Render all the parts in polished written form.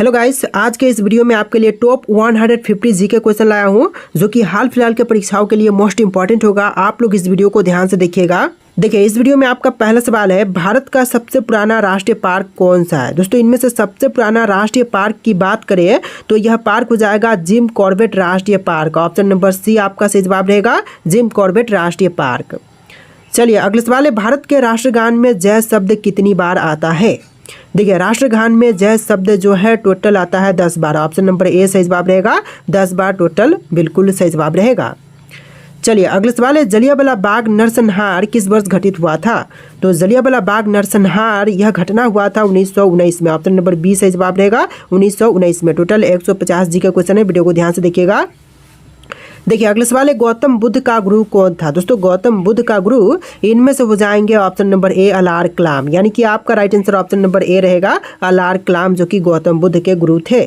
Hello guys, आज के इस वीडियो में आपके लिए टॉप 150 जीके क्वेश्चन लाया हूं जो कि हाल फिलहाल के परीक्षाओं के लिए मोस्ट इंपॉर्टेंट होगा। आप लोग इस वीडियो को ध्यान से देखिएगा। देखिए, इस वीडियो में आपका पहला सवाल है, भारत का सबसे पुराना राष्ट्रीय पार्क कौन सा है। दोस्तों, इनमें से सबसे पुराना राष्ट्रीय पार्क की बात करें तो यह पार्क हो जाएगा जिम कॉर्बेट राष्ट्रीय पार्क। ऑप्शन नंबर सी आपका सही जवाब रहेगा, जिम कॉर्बेट राष्ट्रीय पार्क। चलिए, अगला सवाल है, भारत के राष्ट्रगान में जय शब्द कितनी बार आता है। देखिए, राष्ट्रगान में जय शब्द जो है टोटल आता है 10 बार। ऑप्शन नंबर ए सही जवाब रहेगा, 10 बार टोटल बिल्कुल सही जवाब रहेगा। चलिए, अगला सवाल है, जलियांवाला बाग नरसंहार किस वर्ष घटित हुआ था। तो जलियांवाला बाग नरसंहार यह घटना हुआ था 1919 में। ऑप्शन नंबर बी सही जवाब रहेगा, 1919 में। टोटल 150 जी का क्वेश्चन है, वीडियो को ध्यान से देखिएगा। देखिए, अगला सवाल है, गौतम बुद्ध का गुरु कौन था। दोस्तों, गौतम बुद्ध का गुरु इनमें से हो जाएंगे ऑप्शन नंबर ए अलार कलाम, यानी कि आपका राइट आंसर ऑप्शन नंबर ए रहेगा, अलार कलाम, जो कि गौतम बुद्ध के गुरु थे।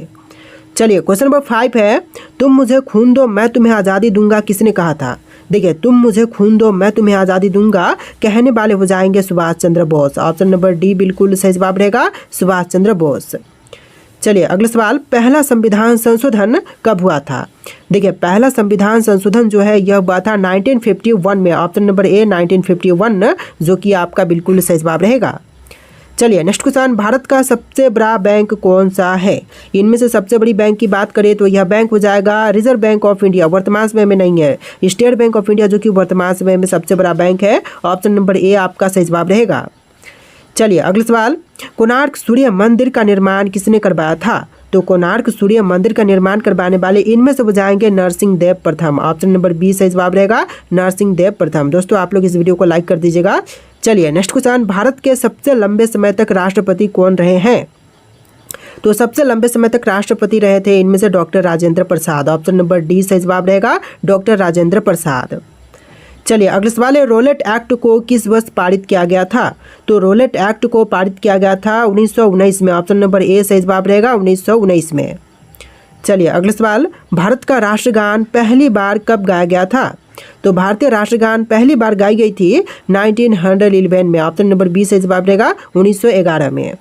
चलिए, क्वेश्चन नंबर 5 है, तुम मुझे खून दो मैं तुम्हें आज़ादी दूंगा किसने कहा था। देखिए, तुम मुझे खून दो मैं तुम्हें आज़ादी दूंगा कहने वाले हो जाएंगे Subhash Chandra Bose. Option number D बिल्कुल सही जवाब रहेगा, सुभाष चंद्र बोस। चलिए, अगला सवाल, पहला संविधान संशोधन कब हुआ था। देखिए, पहला संविधान संशोधन जो है यह हुआ था 1951 में। ऑप्शन नंबर ए 1951, जो कि आपका बिल्कुल सही जवाब रहेगा। चलिए, नेक्स्ट क्वेश्चन, भारत का सबसे बड़ा बैंक कौन सा है। इनमें से सबसे बड़ी बैंक की बात करें तो यह बैंक हो जाएगा रिजर्व बैंक ऑफ इंडिया, वर्तमान समय में नहीं है, स्टेट बैंक ऑफ इंडिया, जो कि वर्तमान समय में सबसे बड़ा बैंक है। ऑप्शन नंबर ए आपका सही जवाब रहेगा। चलिए, अगला सवाल, कोणार्क सूर्य मंदिर का निर्माण किसने करवाया था। तो कोणार्क सूर्य मंदिर का निर्माण करवाने वाले इनमें से हो जाएंगे नरसिंह देव प्रथम। ऑप्शन नंबर बी सही जवाब रहेगा, नरसिंह देव प्रथम। दोस्तों, आप लोग इस वीडियो को लाइक कर दीजिएगा। चलिए, नेक्स्ट क्वेश्चन, भारत के सबसे लंबे समय तक राष्ट्रपति कौन रहे हैं। तो सबसे लंबे समय तक राष्ट्रपति रहे थे इनमें से doctor Rajendra Prasad. Option number D सही जवाब रहेगा, डॉक्टर राजेंद्र प्रसाद। चलिए, अगला सवाल है, रोलेट एक्ट को किस वर्ष पारित किया गया था। तो रोलेट एक्ट को पारित किया गया था 1919 में। ऑप्शन नंबर ए सही जवाब रहेगा, 1919 में। चलिए, अगला सवाल, भारत का राष्ट्रगान पहली बार कब गाया गया था। तो भारतीय राष्ट्रगान पहली बार गाई गई थी 1911 में। ऑप्शन नंबर बी सही जवाब रहेगा, 1911 में।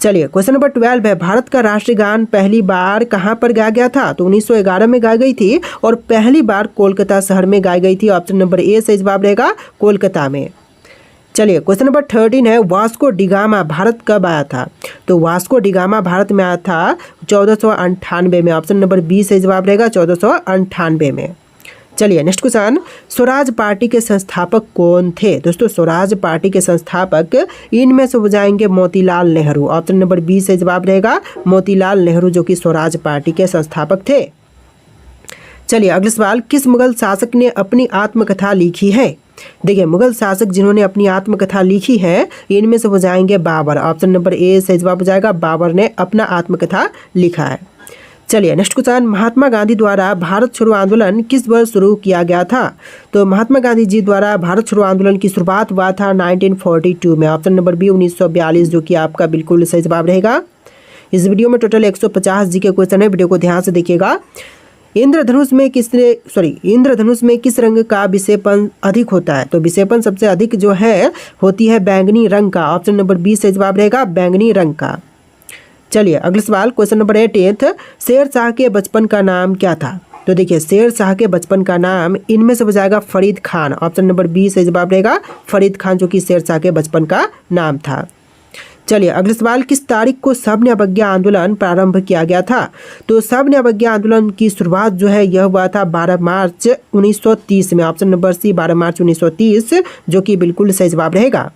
चलिए, क्वेश्चन नंबर 12 है, भारत का राष्ट्रगान पहली बार कहाँ पर गाया गया था। तो 1911 में गाई गई थी और पहली बार कोलकाता शहर में गाई गई थी। ऑप्शन नंबर ए सही जवाब रहेगा, कोलकाता में। चलिए, क्वेश्चन नंबर 13 है, वास्को डिगामा भारत कब आया था। तो वास्को डिगामा भारत में आया था 1498 में। ऑप्शन नंबर बी सही जवाब रहेगा, 1498 में। चलिए, नेक्स्ट क्वेश्चन, स्वराज पार्टी के संस्थापक कौन थे। दोस्तों, स्वराज पार्टी के संस्थापक इनमें से हो जाएंगे Motilal Nehru. Option number B से जवाब रहेगा, मोतीलाल नेहरू, जो कि स्वराज पार्टी के संस्थापक थे। चलिए, अगला सवाल, किस मुगल शासक ने अपनी आत्मकथा लिखी है। देखिए, मुगल शासक जिन्होंने अपनी आत्मकथा लिखी है इनमें से हो जाएंगे बाबर। ऑप्शन नंबर ए से जवाब हो जाएगा, बाबर ने अपना आत्मकथा लिखा है। चलिए, नेक्स्ट क्वेश्चन, महात्मा गांधी द्वारा भारत छोड़ो आंदोलन किस वर्ष शुरू किया गया था। तो महात्मा गांधी जी द्वारा भारत छोड़ो आंदोलन की शुरुआत हुआ था 1942 में। ऑप्शन नंबर बी 1942, जो कि आपका बिल्कुल सही जवाब रहेगा। इस वीडियो में टोटल 150 जी के क्वेश्चन है, वीडियो को ध्यान से देखिएगा। इंद्रधनुष में किस रंग का विक्षेपण अधिक होता है। तो विक्षेपण सबसे अधिक जो है होती है बैंगनी रंग का। ऑप्शन नंबर बी से जवाब रहेगा, बैंगनी रंग का। चलिए, अगला सवाल, क्वेश्चन नंबर 18, शेर शाह के बचपन का नाम क्या था। तो देखिए, शेर शाह के बचपन का नाम इनमें से हो जाएगा Farid Khan. Option number B से जवाब रहेगा, फरीद खान, जो कि शेर शाह के बचपन का नाम था। चलिए, अगला सवाल, किस तारीख को सविनय अवज्ञा आंदोलन प्रारंभ किया गया था। तो सविनय अवज्ञा आंदोलन की शुरुआत जो है यह हुआ था 12 मार्च 1930 में। ऑप्शन नंबर सी 12 मार्च 1930, जो कि बिल्कुल सही जवाब रहेगा।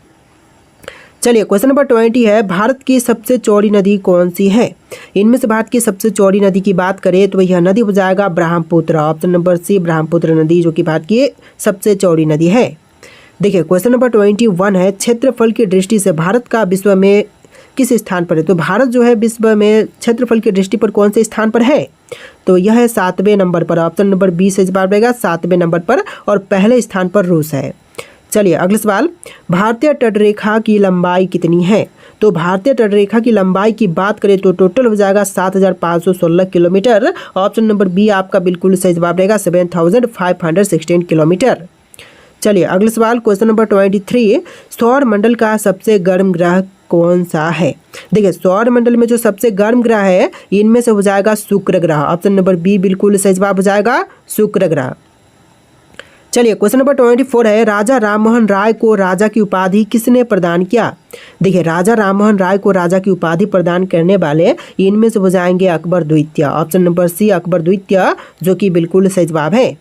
चलिए, क्वेश्चन नंबर 20 है, भारत की सबसे चौड़ी नदी कौन सी है। इनमें से भारत की सबसे चौड़ी नदी की बात करें तो यह नदी हो जाएगा Brahmaputra. Option number C Brahmaputra नदी, जो कि भारत की सबसे चौड़ी नदी है। देखिए, क्वेश्चन नंबर 21 है, क्षेत्रफल की दृष्टि से भारत का विश्व में किस स्थान पर है। तो भारत जो है विश्व में क्षेत्रफल की दृष्टि पर कौन से स्थान पर है। तो यह है 7वें नंबर पर। ऑप्शन नंबर बी से जवाब रहेगा, 7वें नंबर पर, और पहले स्थान पर रूस है। चलिए, अगला सवाल, भारतीय तटरेखा की लंबाई कितनी है। तो भारतीय तटरेखा की लंबाई की बात करें तो टोटल हो जाएगा 7516 किलोमीटर। ऑप्शन नंबर बी आपका बिल्कुल सही जवाब रहेगा, 7516 किलोमीटर। चलिए अगला सवाल क्वेश्चन नंबर 23, सौर मंडल का सबसे गर्म ग्रह कौन सा है? देखिए सौर मंडल में जो सबसे गर्म ग्रह है इनमें से हो जाएगा शुक्र ग्रह। ऑप्शन नंबर बी बिल्कुल सही जवाब हो जाएगा, शुक्र ग्रह। चलिए क्वेश्चन नंबर 24 है, राजा राममोहन राय को राजा की उपाधि किसने प्रदान किया? देखिए राजा राममोहन राय को राजा की उपाधि प्रदान करने वाले इनमें से हो जाएंगे अकबर द्वितीय। ऑप्शन नंबर सी अकबर द्वितीय, जो कि बिल्कुल सही जवाब है।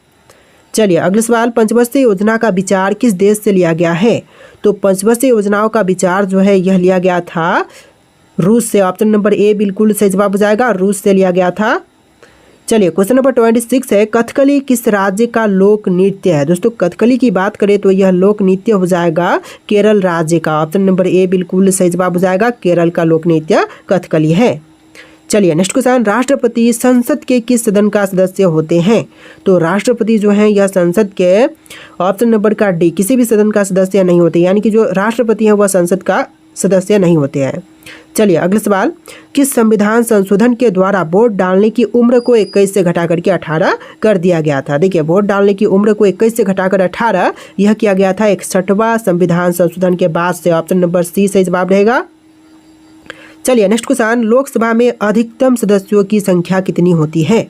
चलिए अगला सवाल, पंचवर्षीय योजना का विचार किस देश से लिया गया है? तो पंचवर्षीय योजनाओं का विचार जो है यह लिया गया था रूस से। ऑप्शन नंबर ए बिल्कुल सही जवाब हो जाएगा, रूस से लिया गया था। चलिए क्वेश्चन नंबर 26 है, कथकली किस राज्य का लोक नृत्य है? दोस्तों कथकली की बात करें तो यह लोक नृत्य हो जाएगा केरल राज्य का। ऑप्शन नंबर ए बिल्कुल सही जवाब हो जाएगा, केरल का लोक नृत्य कथकली है। चलिए नेक्स्ट क्वेश्चन, राष्ट्रपति संसद के किस सदन का सदस्य होते हैं? तो राष्ट्रपति जो है यह संसद के ऑप्शन नंबर का डी किसी भी सदन का सदस्य नहीं होते, यानी कि जो राष्ट्रपति है वह संसद का सदस्य नहीं होते हैं। चलिए अगला सवाल, किस संविधान संशोधन के द्वारा वोट डालने की उम्र को 21 से घटा करके 18 कर दिया गया था? देखिए वोट डालने की उम्र को 21 से घटाकर 18 यह किया गया था 61वां संविधान संशोधन के बाद से। ऑप्शन नंबर सी सही जवाब रहेगा। चलिए नेक्स्ट क्वेश्चन, लोकसभा में अधिकतम सदस्यों की संख्या कितनी होती है?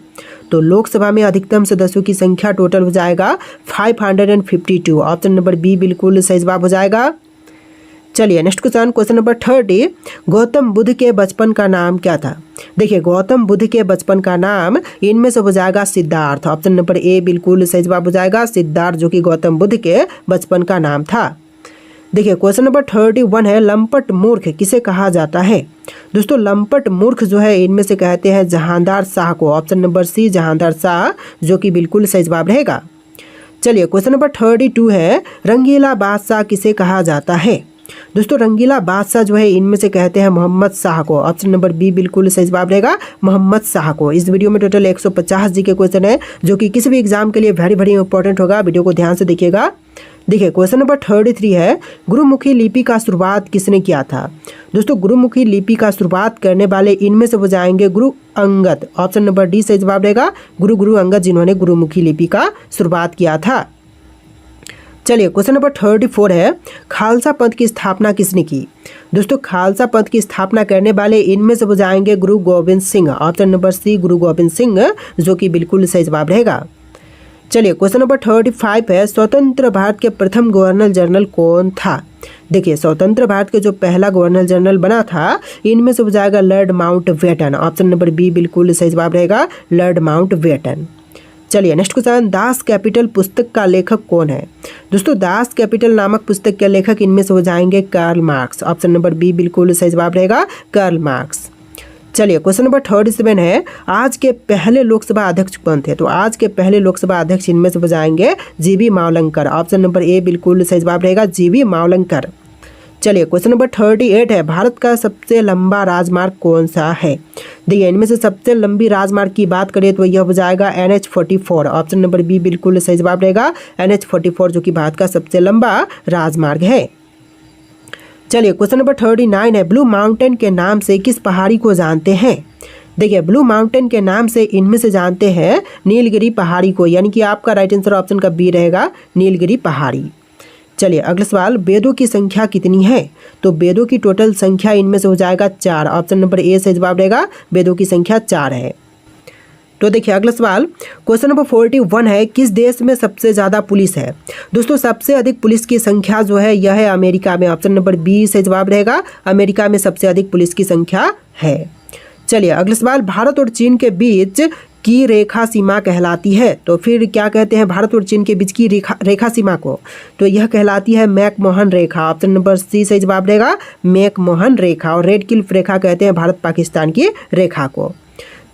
तो लोकसभा में अधिकतम सदस्यों की संख्या टोटल हो जाएगा 552। ऑप्शन नंबर बी बिल्कुल सही जवाब हो जाएगा। चलिए next question, question number 30, Gautam Buddha के बचपन का नाम क्या था? देखिए गौतम बुद्ध के बचपन का नाम इनमें से हो जाएगा सिद्धार्थ। ऑप्शन नंबर ए बिल्कुल सही जवाब हो जाएगा, सिद्धार्थ, जो कि गौतम बुद्ध के बचपन का नाम था। देखिए क्वेश्चन नंबर 31 है, लंपट मूर्ख किसे कहा जाता है? दोस्तों लंपट मूर्ख जो है इनमें से कहते हैं जहांदार शाह को। Option number C Jahandar Shah, जो कि बिल्कुल सही जवाब रहेगा। चलिए क्वेश्चन नंबर 32 है, रंगीला बादशाह किसे कहा जाता है? दोस्तों रंगीला बादशाह जो है इनमें से कहते हैं मोहम्मद शाह को। ऑप्शन नंबर बी बिल्कुल सही जवाब रहेगा, मोहम्मद शाह को। इस वीडियो में टोटल 150 जी के क्वेश्चन है, जो कि किसी भी एग्जाम के लिए वेरी इंपॉर्टेंट होगा। वीडियो को ध्यान से देखिएगा। देखिए क्वेश्चन नंबर 33 है, गुरुमुखी लिपि का शुरुआत किसने किया था? दोस्तों गुरुमुखी लिपि का शुरुआत करने वाले इनमें से हो जाएंगे Guru Angad. Option number D सही जवाब रहेगा, गुरु अंगद, जिन्होंने गुरुमुखी लिपि का शुरुआत किया था। चलिए क्वेश्चन नंबर 34 है, खालसा पंथ की स्थापना किसने की? दोस्तों खालसा पंथ की स्थापना करने वाले इनमें से हो जाएंगे Guru Gobind Singh. Option number C Guru Gobind Singh, जो कि बिल्कुल सही जवाब रहेगा। चलिए क्वेश्चन नंबर 35 है, स्वतंत्र भारत के प्रथम गवर्नर जनरल कौन था? देखिए स्वतंत्र भारत के जो पहला गवर्नर जनरल बना था इनमें से हो जाएगा Lord Mountbatten. Option number B बिल्कुल सही जवाब रहेगा, लॉर्ड माउंटबेटन। चलिए नेक्स्ट क्वेश्चन, दास कैपिटल पुस्तक का लेखक कौन है? दोस्तों दास कैपिटल नामक पुस्तक के लेखक इनमें से हो जाएंगे Karl Marx. Option number B बिल्कुल सही जवाब रहेगा, कार्ल मार्क्स। चलिए क्वेश्चन नंबर 37 है, आज के पहले लोकसभा अध्यक्ष कौन थे? तो आज के पहले लोकसभा अध्यक्ष इनमें से हो जाएंगे जीवी मावलंकर। ऑप्शन नंबर ए बिल्कुल सही जवाब रहेगा, जीवी मावलंकर। चलिए क्वेश्चन नंबर 38 है, भारत का सबसे लंबा राजमार्ग कौन सा है? देखिए इनमें से सबसे लंबी राजमार्ग की बात करें तो यह हो जाएगा NH-44। ऑप्शन नंबर बी बिल्कुल सही जवाब रहेगा, NH-44, जो कि भारत का सबसे लंबा राजमार्ग है। चलिए क्वेश्चन नंबर 39 है, ब्लू माउंटेन के नाम से किस पहाड़ी को जानते हैं? देखिए ब्लू माउंटेन के नाम से इनमें से जानते हैं नीलगिरी पहाड़ी को, यानी कि आपका राइट आंसर ऑप्शन का बी रहेगा, नीलगिरी पहाड़ी। चलिए अगला सवाल, वेदों की संख्या कितनी है? तो वेदों की टोटल संख्या इनमें से हो जाएगा 4। ऑप्शन नंबर ए सही जवाब रहेगा, वेदों की संख्या 4 है। तो देखिए अगला सवाल, क्वेश्चन नंबर 41 है, किस देश में सबसे ज़्यादा पुलिस है? दोस्तों सबसे अधिक पुलिस की संख्या जो है यह है अमेरिका में। ऑप्शन नंबर बी सही जवाब रहेगा, अमेरिका में सबसे अधिक पुलिस की संख्या है। चलिए अगला सवाल, भारत और चीन के बीच की रेखा सीमा कहलाती है, तो फिर क्या कहते हैं भारत और चीन के बीच की रेखा सीमा को? तो यह कहलाती है मैकमोहन रेखा। ऑप्शन नंबर सी सही जवाब रहेगा, मैकमोहन रेखा। और रेड क्लिफ रेखा कहते हैं भारत पाकिस्तान की रेखा को।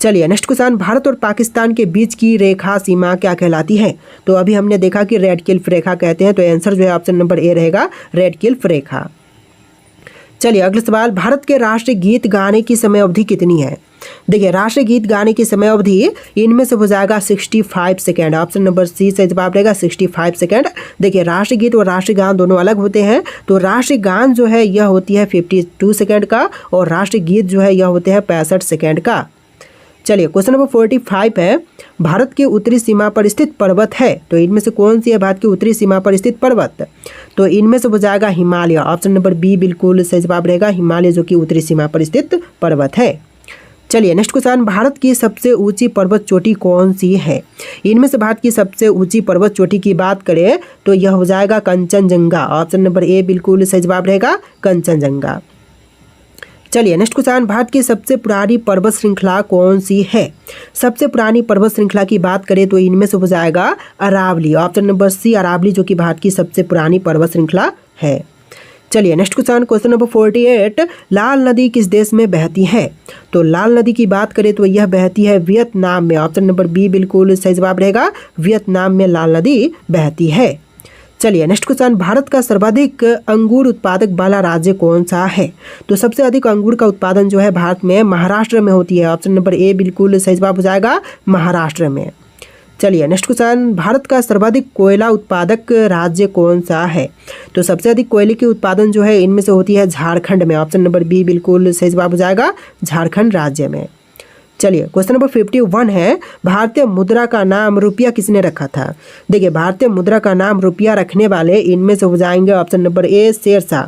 चलिए नेक्स्ट क्वेश्चन, भारत और पाकिस्तान के बीच की रेखा सीमा क्या कहलाती है? तो अभी हमने देखा कि रेड क्लिफ रेखा कहते हैं, तो आंसर जो है ऑप्शन नंबर ए रहेगा, रेड क्लिफ रेखा। चलिए अगला सवाल, भारत के राष्ट्रीय गीत गाने की समय अवधि कितनी है? देखिए राष्ट्रीय गीत गाने की समय अवधि इनमें से हो जाएगा 65 सेकेंड। ऑप्शन नंबर सी से जवाब रहेगा 65 सेकेंड। देखिए राष्ट्रीय गीत और राष्ट्रीय गान दोनों अलग होते हैं, तो राष्ट्रीय गान जो है यह होती है 52 सेकेंड का, और राष्ट्रीय गीत जो है यह होते हैं 65 सेकेंड का। चलिए क्वेश्चन नंबर 45 है, भारत की उत्तरी सीमा पर स्थित पर्वत है, तो इनमें से कौन सी है भारत की उत्तरी सीमा पर स्थित पर्वत? तो इनमें से हो जाएगा हिमालय। ऑप्शन नंबर बी बिल्कुल सही जवाब रहेगा, हिमालय जो कि उत्तरी सीमा पर स्थित पर्वत है। चलिए नेक्स्ट क्वेश्चन, भारत की सबसे ऊंची पर्वत चोटी कौन सी है? इनमें से भारत की सबसे ऊंची पर्वत चोटी की बात करें तो यह हो जाएगा कंचनजंगा। ऑप्शन नंबर ए बिल्कुल सही जवाब रहेगा, कंचनजंगा। चलिए नेक्स्ट क्वेश्चन, भारत की सबसे पुरानी पर्वत श्रृंखला कौन सी है? सबसे पुरानी पर्वत श्रृंखला की बात करें तो इनमें से हो जाएगा Aravalli. Option number C Aravalli जो कि भारत की सबसे पुरानी पर्वत श्रृंखला है। चलिए नेक्स्ट क्वेश्चन, क्वेश्चन नंबर 48, लाल नदी किस देश में बहती है? तो लाल नदी की बात करें तो यह बहती है वियतनाम में। ऑप्शन नंबर बी बिल्कुल सही जवाब रहेगा, वियतनाम में लाल नदी बहती है। चलिए नेक्स्ट क्वेश्चन, भारत का सर्वाधिक अंगूर उत्पादक वाला राज्य कौन सा है? तो सबसे अधिक अंगूर का उत्पादन जो है भारत में महाराष्ट्र में होती है। ऑप्शन नंबर ए बिल्कुल सही जवाब हो जाएगा, महाराष्ट्र में। चलिए नेक्स्ट क्वेश्चन, भारत का सर्वाधिक कोयला उत्पादक राज्य कौन सा है? तो सबसे अधिक कोयले की उत्पादन जो है इनमें से होती है झारखंड में। ऑप्शन नंबर बी बिल्कुल सही जवाब हो जाएगा, झारखंड राज्य में। चलिए क्वेश्चन नंबर 51 है, भारतीय मुद्रा का नाम रुपया किसने रखा था? देखिए भारतीय मुद्रा का नाम रुपया रखने वाले इनमें से हो जाएंगे option number A Sher Shah.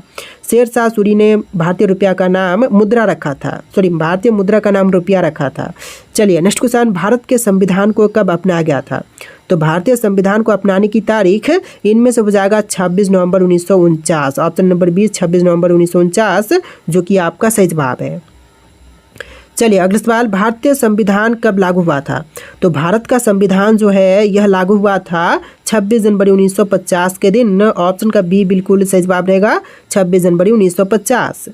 Sher Shah Suri ने भारतीय रुपया का नाम मुद्रा रखा था, भारतीय मुद्रा का नाम रुपया रखा था। चलिए नेक्स्ट क्वेश्चन, भारत के संविधान को कब अपनाया गया था? तो भारतीय संविधान को अपनाने की तारीख इनमें से हो जाएगा 26 नवंबर 1949। ऑप्शन नंबर बी 26 नवंबर 1949 जो कि आपका सही जवाब है। चलिए अगला सवाल, भारतीय संविधान कब लागू हुआ था? तो भारत का संविधान जो है यह लागू हुआ था 26 जनवरी 1950 के दिन। ऑप्शन का बी बिल्कुल सही जवाब रहेगा, 26 जनवरी 1950।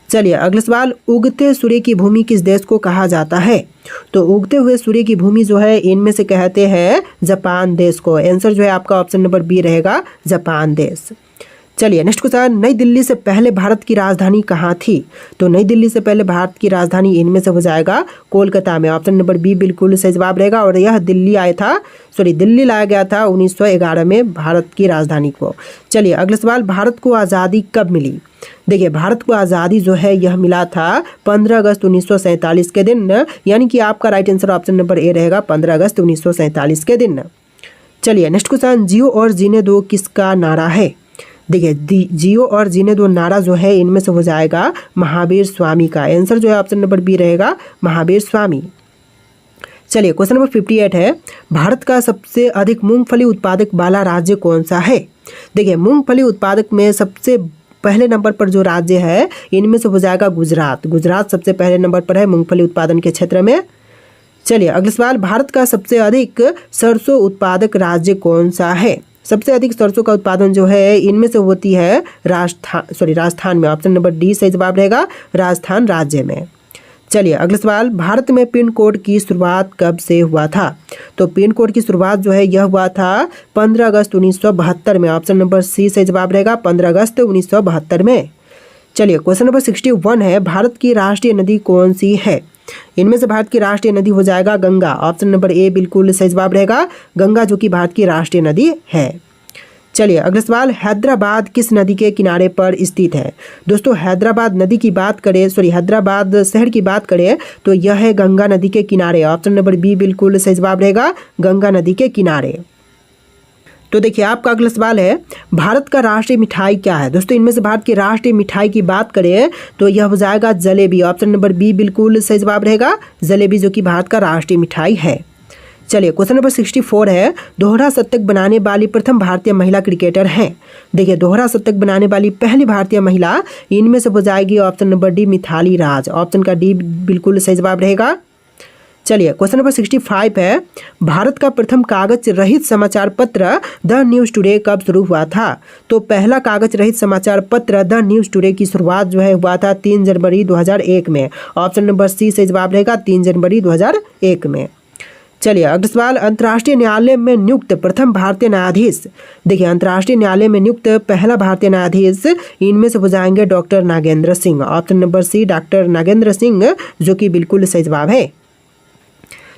चलिए अगला सवाल, उगते सूर्य की भूमि किस देश को कहा जाता है? तो उगते हुए सूर्य की भूमि जो है इनमें से कहते हैं जापान देश को। आंसर जो है आपका ऑप्शन नंबर बी रहेगा, जापान देश। चलिए नेक्स्ट क्वेश्चन, नई दिल्ली से पहले भारत की राजधानी कहाँ थी? तो नई दिल्ली से पहले भारत की राजधानी इनमें से हो जाएगा कोलकाता में। ऑप्शन नंबर बी बिल्कुल सही जवाब रहेगा, और यह दिल्ली लाया गया था 1911 में भारत की राजधानी को। चलिए अगला सवाल, भारत को आज़ादी कब मिली? देखिए भारत को आज़ादी जो है यह मिला था 15 अगस्त 1947 के दिन, यानी कि आपका राइट आंसर ऑप्शन नंबर ए रहेगा, 15 अगस्त 1947 के दिन। चलिए नेक्स्ट क्वेश्चन, जियो और जीने दो किसका नारा है? देखिए जियो और जीने दो नारा जो है इनमें से हो जाएगा महावीर स्वामी का। आंसर जो है ऑप्शन नंबर बी रहेगा, महावीर स्वामी। चलिए क्वेश्चन नंबर 58 है, भारत का सबसे अधिक मूंगफली उत्पादक वाला राज्य कौन सा है? देखिए मूंगफली उत्पादक में सबसे पहले नंबर पर जो राज्य है इनमें से हो जाएगा गुजरात। गुजरात सबसे पहले नंबर पर है मूंगफली उत्पादन के क्षेत्र में। चलिए अगला सवाल, भारत का सबसे अधिक सरसों उत्पादक राज्य कौन सा है? सबसे अधिक सरसों का उत्पादन जो है इनमें से होती है राजस्थान में। ऑप्शन नंबर डी सही जवाब रहेगा, राजस्थान राज्य में। चलिए अगला सवाल, भारत में पिन कोड की शुरुआत कब से हुआ था? तो पिन कोड की शुरुआत जो है यह हुआ था 15 अगस्त 1972 में। ऑप्शन नंबर सी सही जवाब रहेगा, 15 अगस्त 1972 में। चलिए क्वेश्चन नंबर 61 है, भारत की राष्ट्रीय नदी कौन सी है? इनमें से भारत की राष्ट्रीय नदी हो जाएगा गंगा। ऑप्शन नंबर ए बिल्कुल सही जवाब रहेगा, गंगा जो कि भारत की राष्ट्रीय नदी है। चलिए अगला सवाल, हैदराबाद किस नदी के किनारे पर स्थित है? दोस्तों हैदराबाद शहर की बात करें तो यह है गंगा नदी के किनारे। ऑप्शन नंबर बी बिल्कुल सही जवाब रहेगा, गंगा नदी के किनारे। तो देखिए आपका अगला सवाल है, भारत का राष्ट्रीय मिठाई क्या है? दोस्तों इनमें से भारत की राष्ट्रीय मिठाई की बात करें तो यह हो जाएगा जलेबी। ऑप्शन नंबर बी बिल्कुल सही जवाब रहेगा, जलेबी जो कि भारत का राष्ट्रीय मिठाई है। चलिए क्वेश्चन नंबर 64 है, दोहरा शतक बनाने वाली प्रथम भारतीय महिला क्रिकेटर हैं। देखिए दोहरा शतक बनाने वाली पहली भारतीय महिला इनमें से हो जाएगी option number D Mithali Raj. Option का डी बिल्कुल सही जवाब रहेगा। चलिए क्वेश्चन नंबर 65 है, भारत का प्रथम कागज रहित समाचार पत्र द न्यूज़ टुडे कब शुरू हुआ था? तो पहला कागज रहित समाचार पत्र द न्यूज़ टुडे की शुरुआत जो है हुआ था 3 जनवरी 2001 में। ऑप्शन नंबर सी से जवाब रहेगा, 3 जनवरी 2001 में। चलिए अगला सवाल, अंतर्राष्ट्रीय न्यायालय में नियुक्त प्रथम भारतीय न्यायाधीश। देखिए अंतर्राष्ट्रीय न्यायालय में नियुक्त पहला भारतीय न्यायाधीश इनमें से हो जाएंगे doctor Nagendra Singh. Option number C doctor Nagendra Singh जो कि बिल्कुल सही जवाब है।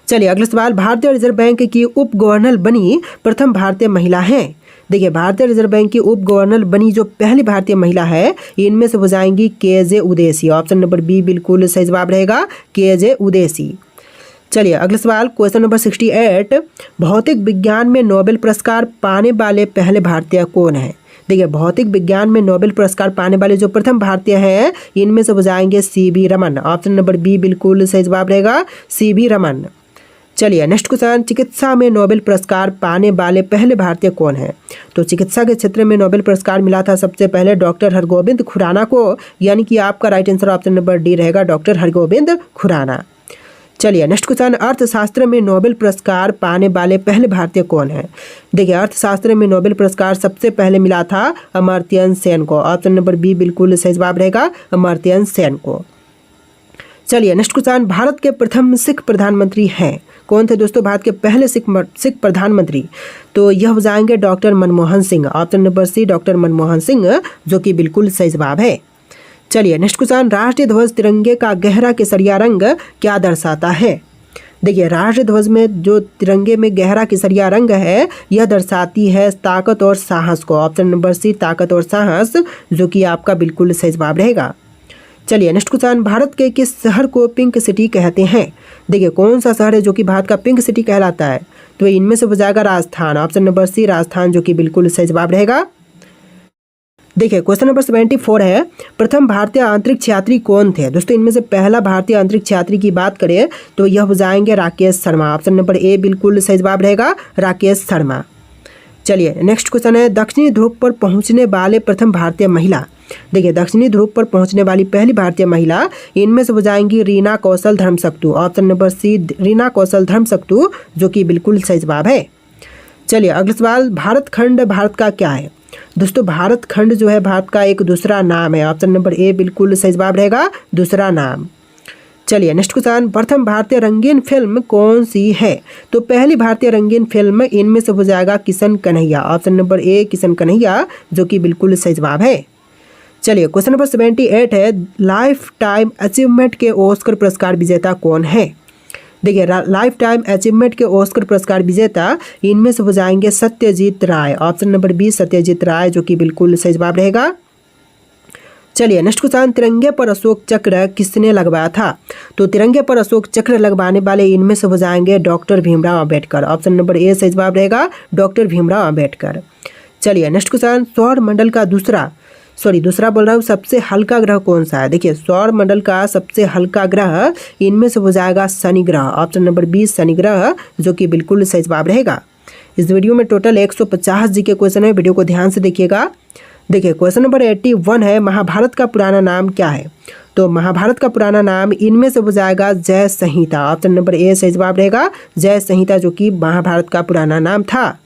चलिए अगला सवाल, भारतीय रिजर्व बैंक की उप गवर्नर बनी प्रथम भारतीय महिला हैं। देखिए भारतीय रिजर्व बैंक की उप गवर्नर बनी जो पहली भारतीय महिला है इनमें से हो जाएंगी के जे उदेसी। ऑप्शन नंबर बी बिल्कुल सही जवाब रहेगा, के जे उदेसी। चलिए अगला सवाल क्वेश्चन नंबर 68, भौतिक विज्ञान में नोबेल पुरस्कार पाने वाले पहले भारतीय कौन है? देखिए भौतिक विज्ञान में नोबेल पुरस्कार पाने वाले जो प्रथम भारतीय हैं इनमें से हो जाएंगे CB Raman. Option number B बिल्कुल सही जवाब रहेगा, CB रमन। चलिए नेक्स्ट क्वेश्चन, चिकित्सा में नोबेल पुरस्कार पाने वाले पहले भारतीय कौन है? तो चिकित्सा के क्षेत्र में नोबेल पुरस्कार मिला था सबसे पहले डॉक्टर हरगोविंद खुराना को, यानी कि आपका right answer option number D रहेगा, डॉक्टर हरगोविंद खुराना। चलिए नेक्स्ट क्वेश्चन, अर्थशास्त्र में नोबेल पुरस्कार पाने वाले पहले भारतीय कौन है? देखिए अर्थशास्त्र में नोबेल पुरस्कार सबसे पहले मिला था अमर्त्य सेन को। ऑप्शन नंबर बी बिल्कुल सही जवाब रहेगा, अमर्त्य सेन को। चलिए नेक्स्ट क्वेश्चन, भारत के प्रथम सिख प्रधानमंत्री हैं कौन थे दोस्तों? भारत के पहले सिख प्रधानमंत्री तो यह हो जाएंगे doctor Manmohan Singh. Option number C doctor Manmohan Singh, जो कि बिल्कुल सही जवाब है। चलिए नेक्स्ट क्वेश्चन, राष्ट्रीय ध्वज तिरंगे का गहरा केसरिया रंग क्या दर्शाता है? देखिए राष्ट्रीय ध्वज में जो तिरंगे में गहरा केसरिया रंग है यह दर्शाती है ताकत और साहस को। ऑप्शन नंबर सी ताकत और साहस, जो कि आपका बिल्कुल सही जवाब रहेगा। चलिए नेक्स्ट क्वेश्चन, भारत के किस शहर को पिंक सिटी कहते हैं? देखिए कौन सा शहर है जो कि भारत का पिंक सिटी कहलाता है? तो इनमें से हो जाएगा Rajasthan. Option number C Rajasthan, जो कि बिल्कुल सही जवाब रहेगा। देखिए क्वेश्चन नंबर 74 है, प्रथम भारतीय अंतरिक्ष यात्री कौन थे? दोस्तों इनमें से पहला भारतीय अंतरिक्ष यात्री की बात करें तो यह हो जाएंगे राकेश शर्मा। ऑप्शन नंबर ए बिल्कुल सही जवाब रहेगा, राकेश शर्मा। चलिए नेक्स्ट क्वेश्चन है, दक्षिणी ध्रुव पर पहुंचने वाले प्रथम भारतीय महिला। देखिए दक्षिणी ध्रुव पर पहुंचने वाली पहली भारतीय महिला इनमें से हो जाएंगी रीना कौशल धर्मशक्तु। ऑप्शन नंबर सी रीना कौशल धर्मशक्तु, जो कि बिल्कुल सही जवाब है। चलिए अगला सवाल, भारत खंड भारत का क्या है? दोस्तों भारत खंड जो है भारत का एक दूसरा नाम है। ऑप्शन नंबर ए बिल्कुल सही जवाब रहेगा, दूसरा नाम। चलिए नेक्स्ट क्वेश्चन, प्रथम भारतीय रंगीन फिल्म कौन सी है? तो पहली भारतीय रंगीन फिल्म इनमें से हो जाएगा किशन कन्हैया। ऑप्शन नंबर ए किशन कन्हैया, जो कि बिल्कुल सही जवाब है। चलिए क्वेश्चन नंबर 78 है, लाइफ टाइम अचीवमेंट के ऑस्कर पुरस्कार विजेता कौन है? देखिए लाइफ टाइम अचीवमेंट के ऑस्कर पुरस्कार विजेता इनमें से हो जाएंगे सत्यजीत राय। ऑप्शन नंबर बी सत्यजीत राय, जो कि बिल्कुल सही जवाब रहेगा। चलिए नेक्स्ट क्वेश्चन, तिरंगे पर अशोक चक्र किसने लगवाया था? तो तिरंगे पर अशोक चक्र लगवाने वाले इनमें से हो जाएंगे doctor Bhimrao Ambedkar. Option number ए सही जवाब रहेगा, डॉक्टर भीमराव अंबेडकर। चलिए नेक्स्ट क्वेश्चन, सौर मंडल का दूसरा बोल रहा हूँ, सबसे हल्का ग्रह कौन सा है? देखिए सौर मंडल का सबसे हल्का ग्रह इनमें से हो जाएगा शनि ग्रह। ऑप्शन नंबर बी शनि ग्रह, जो कि बिल्कुल सही जवाब रहेगा। इस वीडियो में टोटल 150 जी के क्वेश्चन है, वीडियो को ध्यान से देखिएगा। देखिए क्वेश्चन नंबर 81 है, महाभारत का पुराना नाम क्या है? तो महाभारत का पुराना नाम इनमें से हो जाएगा जय संहिता। ऑप्शन नंबर ए सही जवाब रहेगा, जय संहिता, जो कि महाभारत का पुराना नाम था।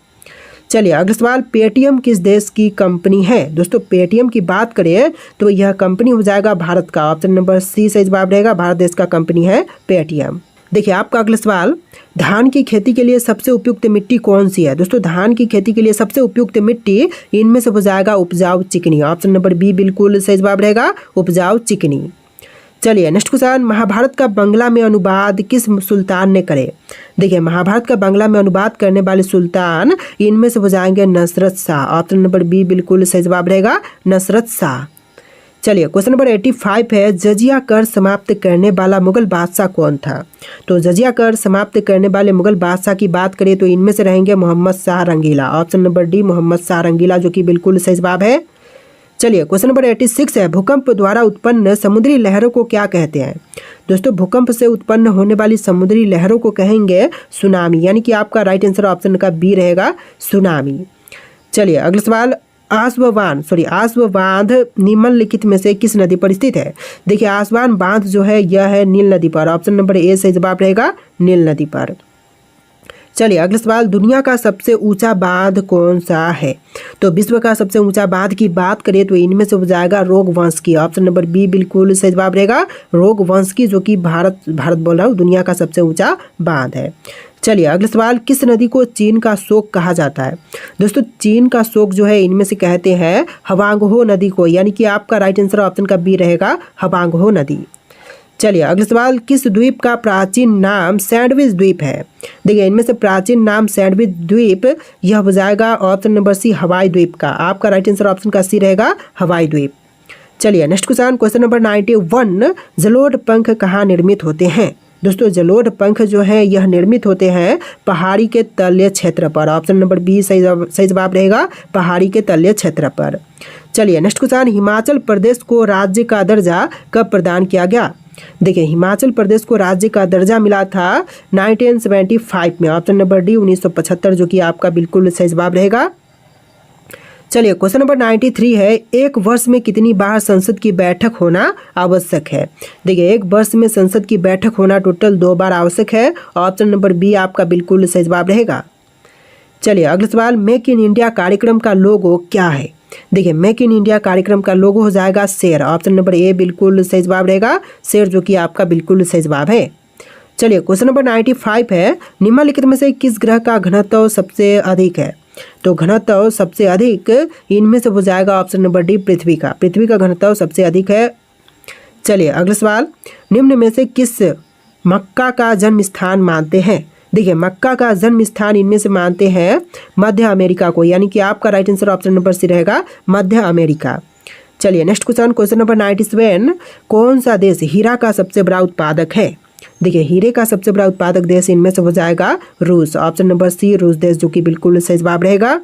चलिए अगला सवाल, पेटीएम किस देश की कंपनी है? दोस्तों पेटीएम की बात करें तो यह कंपनी हो जाएगा भारत का। ऑप्शन नंबर सी सही जवाब रहेगा, भारत देश का कंपनी है पेटीएम। देखिए आपका अगला सवाल, धान की खेती के लिए सबसे उपयुक्त मिट्टी कौन सी है? दोस्तों धान की खेती के लिए सबसे उपयुक्त मिट्टी इनमें से हो जाएगा उपजाऊ चिकनी। ऑप्शन नंबर बी बिल्कुल सही जवाब रहेगा, उपजाऊ चिकनी। चलिए नेक्स्ट क्वेश्चन, महाभारत का बांग्ला में अनुवाद किस सुल्तान ने करे? देखिए महाभारत का बांग्ला में अनुवाद करने वाले सुल्तान इनमें से हो जाएंगे Nusrat Shah. Option number B बिल्कुल सही जवाब रहेगा, नसरत शाह। चलिए क्वेश्चन नंबर 85 है, जजिया कर समाप्त करने वाला मुगल बादशाह कौन था? तो जजिया कर समाप्त करने वाले मुगल बादशाह की बात करें तो इनमें से रहेंगे Mohammad Shah Rangeela. Option number D Mohammad Shah Rangeela, जो कि बिल्कुल सही जवाब है। चलिए क्वेश्चन नंबर 86 है, भूकंप द्वारा उत्पन्न समुद्री लहरों को क्या कहते हैं? दोस्तों भूकंप से उत्पन्न होने वाली समुद्री लहरों को कहेंगे सुनामी, यानी कि आपका राइट आंसर ऑप्शन का बी रहेगा, सुनामी। चलिए अगला सवाल, आसव बांध निम्नलिखित में से किस नदी पर स्थित है? देखिए आसवान बांध जो है यह है नील नदी पर। ऑप्शन नंबर ए सही जवाब रहेगा, नील नदी पर। चलिए अगला सवाल, दुनिया का सबसे ऊंचा बांध कौन सा है? तो विश्व का सबसे ऊंचा बांध की बात करें तो इनमें से हो जाएगा रोगवंशकी। ऑप्शन नंबर बी बिल्कुल सही जवाब रहेगा, रोगवंशकी, जो कि भारत बोल रहा हूँ दुनिया का सबसे ऊंचा बांध है। चलिए अगला सवाल, किस नदी को चीन का शोक कहा जाता है? दोस्तों चीन का शोक जो है इनमें से कहते हैं हवांगहो नदी को, यानी कि आपका राइट आंसर ऑप्शन का बी रहेगा, हवांगहो नदी। चलिए अगला सवाल, किस द्वीप का प्राचीन नाम सैंडविच द्वीप है? देखिए इनमें से प्राचीन नाम सैंडविच द्वीप यह हो जाएगा ऑप्शन नंबर सी हवाई द्वीप का। आपका राइट आंसर ऑप्शन का सी रहेगा, हवाई द्वीप। चलिए नेक्स्ट क्वेश्चन नंबर 91, जलोढ़ पंख कहाँ निर्मित होते हैं? दोस्तों जलोढ़ पंख जो है यह निर्मित होते हैं पहाड़ी के तलीय क्षेत्र पर। ऑप्शन नंबर बी सही जवाब रहेगा, पहाड़ी के तलीय क्षेत्र पर। चलिए नेक्स्ट क्वेश्चन, हिमाचल प्रदेश को राज्य का दर्जा कब प्रदान किया गया? देखिए हिमाचल प्रदेश को राज्य का दर्जा मिला था 1975 में। ऑप्शन नंबर डी 1975 जो कि आपका बिल्कुल सही जवाब रहेगा। चलिए क्वेश्चन नंबर 93 है, एक वर्ष में कितनी बार संसद की बैठक होना आवश्यक है? देखिए एक वर्ष में संसद की बैठक होना टोटल 2 बार आवश्यक है। ऑप्शन नंबर बी आपका बिल्कुल सही जवाब रहेगा। चलिए अगला सवाल, मेक इन इंडिया कार्यक्रम का लोगो क्या है? देखिए मेक इन इंडिया कार्यक्रम का लोगो हो जाएगा शेर। ऑप्शन नंबर ए बिल्कुल सही जवाब रहेगा, शेर जो कि आपका बिल्कुल सही जवाब है। चलिए क्वेश्चन नंबर 95 है, निम्नलिखित में से किस ग्रह का घनत्व सबसे अधिक है? तो घनत्व सबसे अधिक इनमें से हो जाएगा ऑप्शन नंबर डी पृथ्वी का। पृथ्वी का घनत्व सबसे अधिक है। चलिए अगला सवाल, निम्न में से किस मक्का का जन्म स्थान मानते हैं? देखिए मक्का का जन्म स्थान इनमें से मानते हैं मध्य अमेरिका को, यानी कि आपका right answer option number C रहेगा, मध्य अमेरिका। चलिए नेक्स्ट क्वेश्चन, क्वेश्चन नंबर 97, कौन सा देश हीरा का सबसे बड़ा उत्पादक है? देखिए हीरे का सबसे बड़ा उत्पादक देश इनमें से हो जाएगा रूस। ऑप्शन नंबर सी रूस देश जो कि बिल्कुल सही जवाब रहेगा।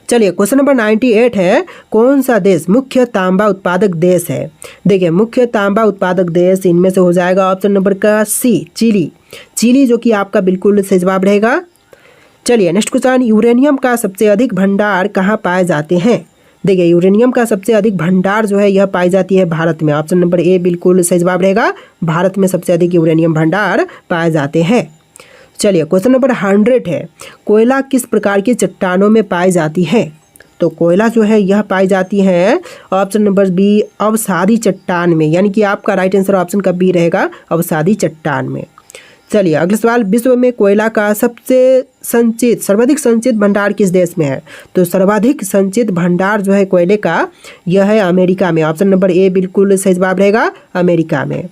चलिए क्वेश्चन नंबर 98 है, कौन सा देश मुख्य तांबा उत्पादक देश है? देखिए मुख्य तांबा उत्पादक देश इनमें से हो जाएगा ऑप्शन नंबर का सी चिली। चिली जो कि आपका बिल्कुल सही जवाब रहेगा। चलिए नेक्स्ट क्वेश्चन, यूरेनियम का सबसे अधिक भंडार कहाँ पाए जाते हैं? देखिए यूरेनियम का सबसे अधिक भंडार जो है यह पाई जाती है भारत में। ऑप्शन नंबर ए बिल्कुल सही जवाब रहेगा, भारत में सबसे अधिक यूरेनियम भंडार पाए जाते हैं। चलिए क्वेश्चन नंबर 100 है, कोयला किस प्रकार की चट्टानों में पाई जाती है? तो कोयला जो है यह पाई जाती है ऑप्शन नंबर बी अवसादी चट्टान में, यानी कि आपका राइट आंसर ऑप्शन का बी रहेगा, अवसादी चट्टान में। चलिए अगला सवाल, विश्व में कोयला का सर्वाधिक संचित भंडार किस देश में है? तो सर्वाधिक संचित भंडार जो है कोयले का यह है अमेरिका में। ऑप्शन नंबर ए बिल्कुल सही जवाब रहेगा, अमेरिका में।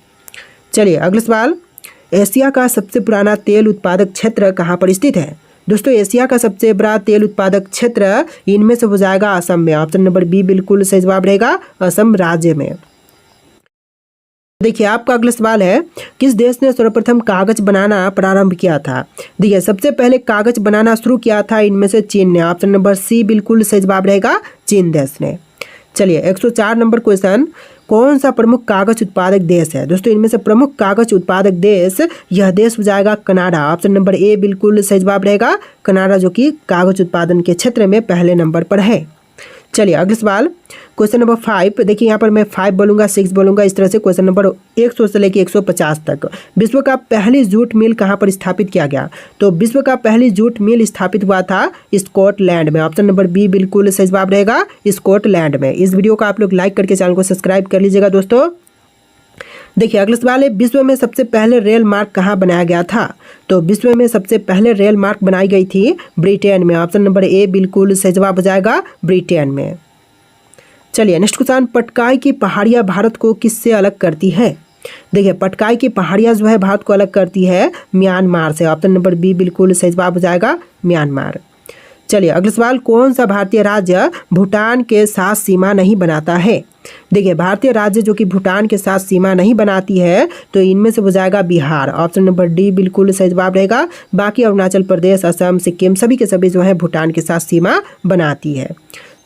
चलिए अगला सवाल, एशिया का सबसे पुराना तेल उत्पादक क्षेत्र कहाँ पर स्थित है? दोस्तों एशिया का सबसे बड़ा तेल उत्पादक क्षेत्र इनमें से हो जाएगा असम में। ऑप्शन नंबर बी बिल्कुल सही जवाब रहेगा, असम राज्य में। देखिए आपका अगला सवाल है, किस देश ने सर्वप्रथम कागज बनाना प्रारंभ किया था? देखिए सबसे पहले कागज बनाना शुरू किया था इनमें से चीन ने। ऑप्शन नंबर सी बिल्कुल सही जवाब रहेगा, चीन देश ने। चलिए 104 नंबर क्वेश्चन, कौन सा प्रमुख कागज उत्पादक देश है? दोस्तों इनमें से प्रमुख कागज उत्पादक देश यह देश हो जाएगा कनाडा। ऑप्शन नंबर ए बिल्कुल सही जवाब रहेगा, कनाडा जो कि कागज उत्पादन के क्षेत्र में पहले नंबर पर है। चलिए अगला सवाल, क्वेश्चन नंबर 5। देखिए यहाँ पर मैं 5 बोलूँगा, 6 बोलूँगा, इस तरह से क्वेश्चन नंबर 100 से लेकर 150 तक। विश्व का पहली जूट मिल कहाँ पर स्थापित किया गया? तो विश्व का पहली जूट मिल स्थापित हुआ था स्कॉटलैंड में। ऑप्शन नंबर बी बिल्कुल सही जवाब रहेगा, स्कॉटलैंड में। इस वीडियो को आप लोग लाइक करके चैनल को सब्सक्राइब कर लीजिएगा दोस्तों। देखिए अगला सवाल है, विश्व में सबसे पहले रेल मार्ग कहाँ बनाया गया था? तो विश्व में सबसे पहले रेल मार्ग बनाई गई थी ब्रिटेन में। ऑप्शन नंबर ए बिल्कुल सही जवाब हो जाएगा, ब्रिटेन में। चलिए नेक्स्ट क्वेश्चन, पटकाई की पहाड़ियाँ भारत को किससे अलग करती है? देखिए पटकाई की पहाड़ियाँ जो है भारत को अलग करती है म्यांमार से। ऑप्शन नंबर बी बिल्कुल सही जवाब हो जाएगा, म्यांमार। चलिए अगला सवाल, कौन सा भारतीय राज्य भूटान के साथ सीमा नहीं बनाता है? देखिए भारतीय राज्य जो कि भूटान के साथ सीमा नहीं बनाती है तो इनमें से हो जाएगा बिहार। ऑप्शन नंबर डी बिल्कुल सही जवाब रहेगा। बाकी अरुणाचल प्रदेश, असम, सिक्किम सभी के सभी जो है भूटान के साथ सीमा बनाती है।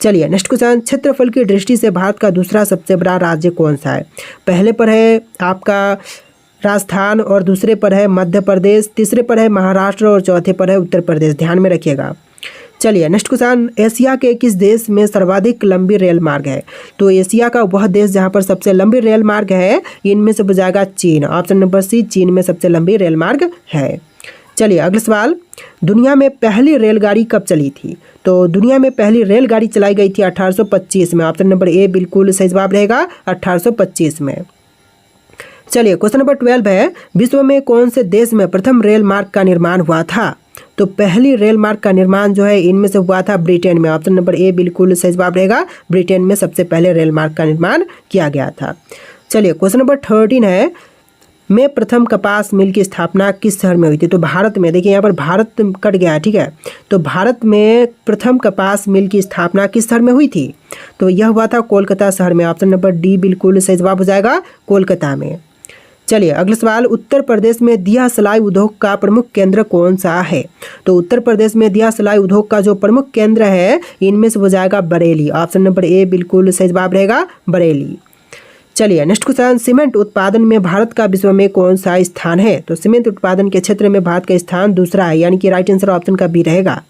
चलिए नेक्स्ट क्वेश्चन, क्षेत्रफल की दृष्टि से भारत का दूसरा सबसे बड़ा राज्य कौन सा है? पहले पर है आपका राजस्थान और दूसरे पर है मध्य प्रदेश, तीसरे पर है महाराष्ट्र और चौथे पर है उत्तर प्रदेश। ध्यान में रखिएगा। चलिए नेक्स्ट क्वेश्चन, एशिया के किस देश में सर्वाधिक लंबी रेल मार्ग है? तो एशिया का वह देश जहां पर सबसे लंबी रेल मार्ग है इनमें से हो जाएगा चीन। ऑप्शन नंबर सी चीन में सबसे लंबी रेल मार्ग है। चलिए अगला सवाल, दुनिया में पहली रेलगाड़ी कब चली थी? तो दुनिया में पहली रेलगाड़ी चलाई गई थी 1825 में। ऑप्शन नंबर ए बिल्कुल सही जवाब रहेगा, 1825 में। चलिए क्वेश्चन नंबर 12 है, विश्व में कौन से देश में प्रथम रेल मार्ग का निर्माण हुआ था? तो पहली रेल मार्ग का निर्माण जो है इनमें से हुआ था ब्रिटेन में। ऑप्शन नंबर ए बिल्कुल सही जवाब रहेगा, ब्रिटेन में सबसे पहले रेल मार्ग का निर्माण किया गया था। चलिए क्वेश्चन नंबर 13 है, में प्रथम कपास मिल की स्थापना किस शहर में हुई थी? तो भारत में। देखिए यहाँ पर भारत कट गया है, ठीक है। तो भारत में प्रथम कपास मिल की स्थापना किस शहर में हुई थी? तो यह हुआ था कोलकाता शहर में। ऑप्शन नंबर डी बिल्कुल सही जवाब हो जाएगा, कोलकाता में। चलिए अगला सवाल, उत्तर प्रदेश में दिया सलाई उद्योग का प्रमुख केंद्र कौन सा है? तो उत्तर प्रदेश में दिया सलाई उद्योग का जो प्रमुख केंद्र है इनमें से हो जाएगा बरेली। ऑप्शन नंबर ए बिल्कुल सही जवाब रहेगा, बरेली। चलिए नेक्स्ट क्वेश्चन, सीमेंट उत्पादन में भारत का विश्व में कौन सा स्थान है? तो सीमेंट उत्पादन के क्षेत्र में भारत का स्थान दूसरा है, यानी कि राइट आंसर ऑप्शन का बी रहेगा।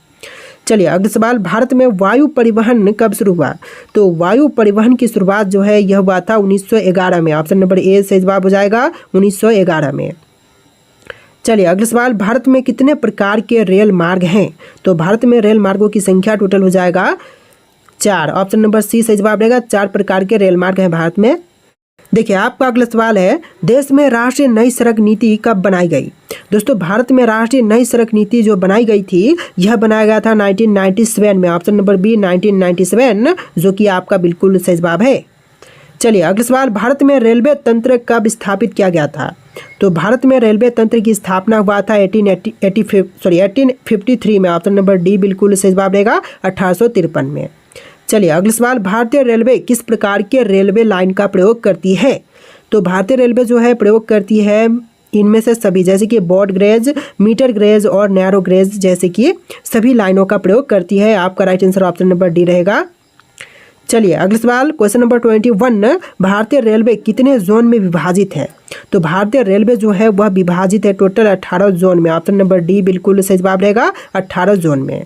चलिए अगला सवाल, भारत में वायु परिवहन कब शुरू हुआ? तो वायु परिवहन की शुरुआत जो है यह हुआ था 1911 में। ऑप्शन नंबर ए सही जवाब हो जाएगा 1911 में। चलिए अगला सवाल, भारत में कितने प्रकार के रेल मार्ग हैं? तो भारत में रेल मार्गों की संख्या टोटल हो जाएगा 4। ऑप्शन नंबर सी सही जवाब रहेगा, 4 प्रकार के रेल मार्ग हैं भारत में। देखिए आपका अगला सवाल है, देश में राष्ट्रीय नई सड़क नीति कब बनाई गई? दोस्तों भारत में राष्ट्रीय नई सड़क नीति जो बनाई गई थी यह बनाया गया था 1997 में। ऑप्शन नंबर बी 1997 जो कि आपका बिल्कुल सही जवाब है। चलिए अगला सवाल, भारत में रेलवे तंत्र कब स्थापित किया गया था? तो भारत में रेलवे तंत्र की स्थापना हुआ था 1853 में। ऑप्शन नंबर डी बिल्कुल सही जवाब रहेगा, 1853 में। चलिए अगला सवाल, भारतीय रेलवे किस प्रकार के रेलवे लाइन का प्रयोग करती है? तो भारतीय रेलवे जो है प्रयोग करती है इनमें से सभी, जैसे कि ब्रॉड गेज, मीटर गेज और नैरो गेज जैसे कि सभी लाइनों का प्रयोग करती है। आपका right answer option number D रहेगा। चलिए अगला सवाल, क्वेश्चन नंबर 21, भारतीय रेलवे कितने जोन में विभाजित है? तो भारतीय रेलवे जो है वह विभाजित है टोटल 18 जोन में। ऑप्शन नंबर डी बिल्कुल सही जवाब रहेगा, 18 जोन में।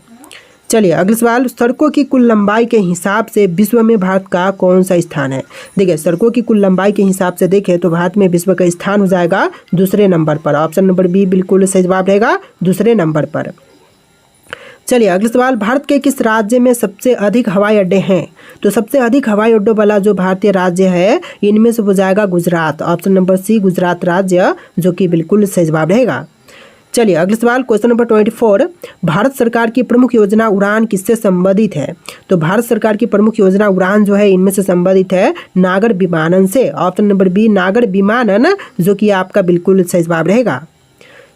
चलिए अगला सवाल, सड़कों की कुल लंबाई के हिसाब से विश्व में भारत का कौन सा स्थान है? देखिए सड़कों की कुल लंबाई के हिसाब से देखें तो भारत में विश्व का स्थान हो जाएगा दूसरे नंबर पर। ऑप्शन नंबर बी बिल्कुल सही जवाब रहेगा, दूसरे नंबर पर। चलिए अगला सवाल, भारत के किस राज्य में सबसे अधिक हवाई अड्डे हैं? तो सबसे अधिक हवाई अड्डों वाला जो भारतीय राज्य है इनमें से हो जाएगा Gujarat. Option number C Gujarat राज्य जो कि बिल्कुल सही जवाब रहेगा। चलिए अगला सवाल, क्वेश्चन नंबर 24, भारत सरकार की प्रमुख योजना उड़ान किससे संबंधित है? तो भारत सरकार की प्रमुख योजना उड़ान जो है इनमें से संबंधित है नागर विमानन से। ऑप्शन नंबर बी नागर विमानन जो कि आपका बिल्कुल सही जवाब रहेगा।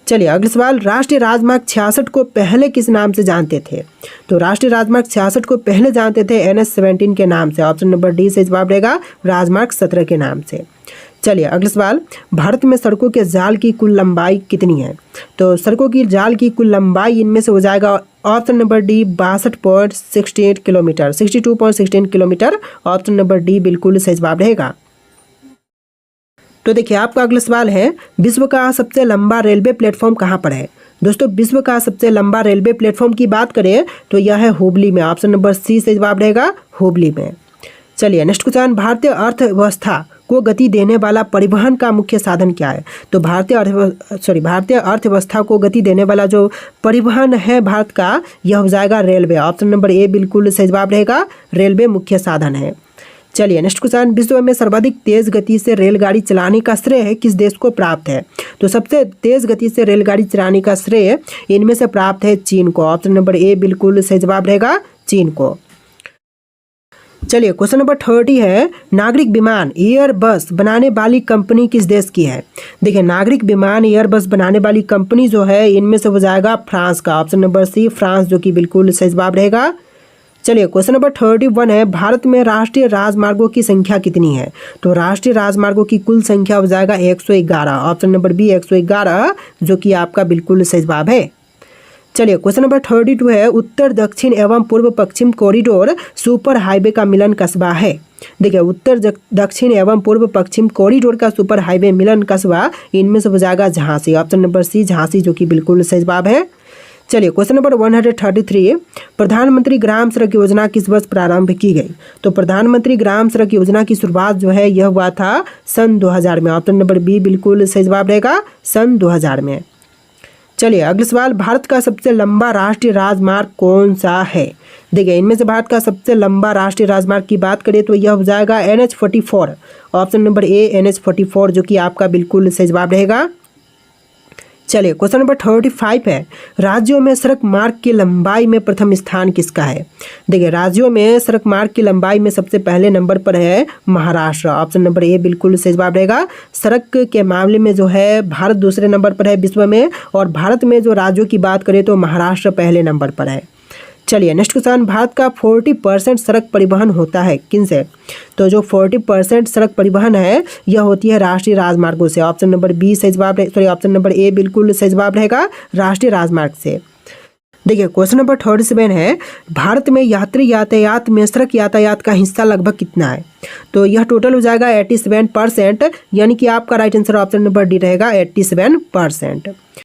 चलिए अगला सवाल, राष्ट्रीय राजमार्ग 66 को पहले किस नाम से जानते थे? तो राष्ट्रीय राजमार्ग 66 को पहले जानते थे NH-17 के नाम से। ऑप्शन नंबर डी से जवाब रहेगा, राजमार्ग 17 के नाम से। चलिए अगला सवाल, भारत में सड़कों के जाल की कुल लंबाई कितनी है? तो सड़कों की जाल की कुल लंबाई इनमें से हो जाएगा option number D 62.68 kilometre, 62.16 kilometre. Option number D बिल्कुल सही जवाब रहेगा। तो देखिए आपका अगला सवाल है, विश्व का सबसे लंबा रेलवे प्लेटफॉर्म कहाँ पर है? दोस्तों विश्व का सबसे लंबा रेलवे प्लेटफॉर्म की बात करें तो यह है हुबली में। ऑप्शन नंबर सी से जवाब रहेगा, हुबली में। चलिए नेक्स्ट क्वेश्चन, भारतीय अर्थव्यवस्था को गति देने वाला परिवहन का मुख्य साधन क्या है? तो भारतीय अर्थव्यवस्था को गति देने वाला जो परिवहन है भारत का यह हो जाएगा रेलवे। ऑप्शन नंबर ए बिल्कुल सही जवाब रहेगा, रेलवे मुख्य साधन है। चलिए नेक्स्ट क्वेश्चन, विश्व में सर्वाधिक तेज गति से रेलगाड़ी चलाने का श्रेय किस देश को प्राप्त है? तो सबसे तेज गति से रेलगाड़ी चलाने का श्रेय इनमें से प्राप्त है चीन को। ऑप्शन नंबर ए बिल्कुल सही जवाब रहेगा, चीन को। चलिए क्वेश्चन नंबर 30 है, नागरिक विमान एयरबस बनाने वाली कंपनी किस देश की है? देखिए नागरिक विमान एयरबस बनाने वाली कंपनी जो है इनमें से हो जाएगा फ्रांस का। ऑप्शन नंबर सी फ्रांस जो कि बिल्कुल सही जवाब रहेगा। चलिए क्वेश्चन नंबर 31 है, भारत में राष्ट्रीय राजमार्गों की संख्या कितनी है? तो राष्ट्रीय राजमार्गों की कुल संख्या हो जाएगा 111। ऑप्शन नंबर बी 111 जो कि आपका बिल्कुल सही जवाब है। चलिए क्वेश्चन नंबर 32 है, उत्तर दक्षिण एवं पूर्व पश्चिम कॉरिडोर सुपर हाईवे का मिलन कस्बा है। देखिए उत्तर दक्षिण एवं पूर्व पश्चिम कॉरिडोर का सुपर हाईवे मिलन कस्बा इनमें से हो जाएगा Jhansi. Option number C Jhansi जो कि बिल्कुल सही जवाब है। चलिए क्वेश्चन नंबर 133, प्रधानमंत्री ग्राम सड़क योजना किस वर्ष प्रारंभ की गई? तो प्रधानमंत्री ग्राम सड़क योजना की शुरुआत जो है यह हुआ था सन 2000 में। ऑप्शन नंबर बी बिल्कुल सही जवाब रहेगा, सन 2000 में। चलिए अगला सवाल, भारत का सबसे लंबा राष्ट्रीय राजमार्ग कौन सा है? देखिए इनमें से भारत का सबसे लंबा राष्ट्रीय राजमार्ग की बात करें तो यह हो जाएगा NH-44। ऑप्शन नंबर ए NH-44 जो कि आपका बिल्कुल सही जवाब रहेगा। चलिए क्वेश्चन नंबर 35 है, राज्यों में सड़क मार्ग की लंबाई में प्रथम स्थान किसका है? देखिए राज्यों में सड़क मार्ग की लंबाई में सबसे पहले नंबर पर है महाराष्ट्र। ऑप्शन नंबर ए बिल्कुल सही जवाब रहेगा। सड़क के मामले में जो है भारत दूसरे नंबर पर है विश्व में, और भारत में जो राज्यों की बात करें तो महाराष्ट्र पहले नंबर पर है। चलिए नेक्स्ट क्वेश्चन, भारत का 40% सड़क परिवहन होता है किन से? तो जो 40% सड़क परिवहन है यह होती है राष्ट्रीय राजमार्गों से। ऑप्शन नंबर बी सही जवाब, सॉरी ऑप्शन नंबर ए बिल्कुल सही जवाब रहेगा, राष्ट्रीय राजमार्ग से। देखिए क्वेश्चन नंबर 37 है, भारत में यात्री यातायात में सड़क यातायात का हिस्सा लगभग कितना है? तो यह टोटल हो जाएगा 87%, यानी कि आपका right answer option number D रहेगा 87%।